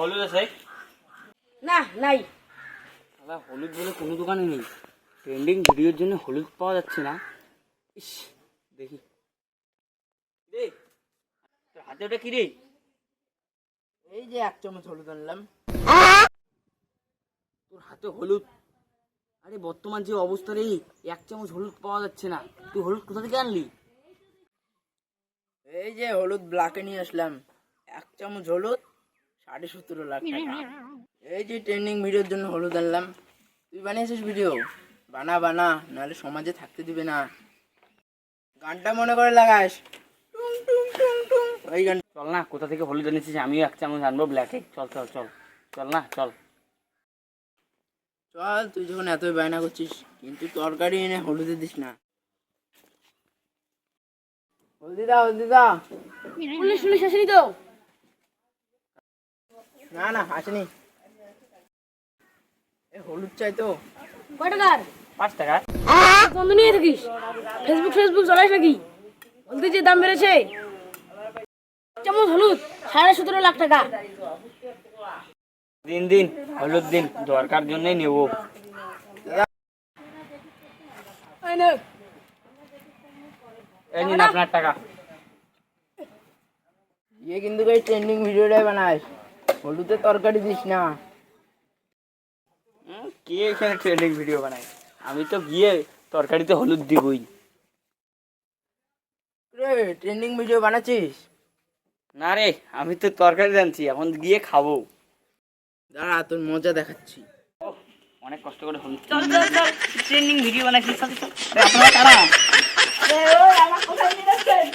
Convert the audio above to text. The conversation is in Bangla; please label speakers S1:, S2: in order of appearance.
S1: হলুদ আছে?
S2: না নাই।
S1: হলুদ বলে কোনো দোকানে নেই। ট্রেন্ডিং ভিডিওর জন্য হলুদ পাওয়া যাচ্ছে না। ইস, দেখি রে, তোর হাতে ওটা কি রে?
S2: এই যে 1 চামচ হলুদ আনলাম।
S1: তোর হাতে হলুদ? আরে বর্তমান যে অবস্থা রে, 1 চামচ হলুদ পাওয়া যাচ্ছে না। তুই হলুদ কোথা থেকে আনলি?
S2: এই যে হলুদ ব্ল্যাকে নিয়ে আসলাম। 1 চামচ হলুদ 17.5 লাখ টাকা। এই যে ট্রেন্ডিং ভিডিওর জন্য হলুদ আনলাম। তুই বানিয়েছিস ভিডিও? বানা বানা, নাহলে সমাজে থাকতে দিবে না। গানটা মনে করে লাগাস, টুং টুং টুং টুং, ওই গান।
S1: চল না, কোথা থেকে হলুদ এনেছিস আমিও 1 চামচ আনবো ব্ল্যাকে। চল চল চল চল না চল।
S2: চল, তুই যখন এতই বায়না করছিস, কিন্তু তরকারি এনে হলুদে দিস না। হলদি দা, হলদি দা। পুলিশ আসেনি তো? না না, আসেনি। হলুদ চাই তো।
S3: কয় টাকার?
S1: 5 টাকা।
S3: বন্ধু নিয়ে থাকিস? ফেসবুক চালাইস নাকি? হলুদের যে দাম বেড়েছে, চামচ হলুদ 17.5 লাখ টাকা।
S1: দিন দিন হলুদ দিন, দরকার জন্যই নেবো। এই নিন আপনার টাকা।
S2: ইয়ে কিন্তু এই ট্রেন্ডিং ভিডিওটাই বানাস, হলুদের তরকারি দিস না।
S1: কে এখানে ট্রেন্ডিং ভিডিও বানায়? আমি তো গিয়ে তরকারিতে হলুদ দিবই।
S2: রে, ট্রেন্ডিং ভিডিও বানাচ্ছিস?
S1: না রে, আমি তো তরকারি রাঁধছি, এখন গিয়ে খাবো।
S2: দাঁড়া, তোর মজা দেখাচ্ছি।
S1: অনেক কষ্ট করে হলুদ। চল চল চল, ট্রেন্ডিং ভিডিও বানাচ্ছি। আপনারা কারা?
S3: আমার কোথায় নিয়ে যাচ্ছেন?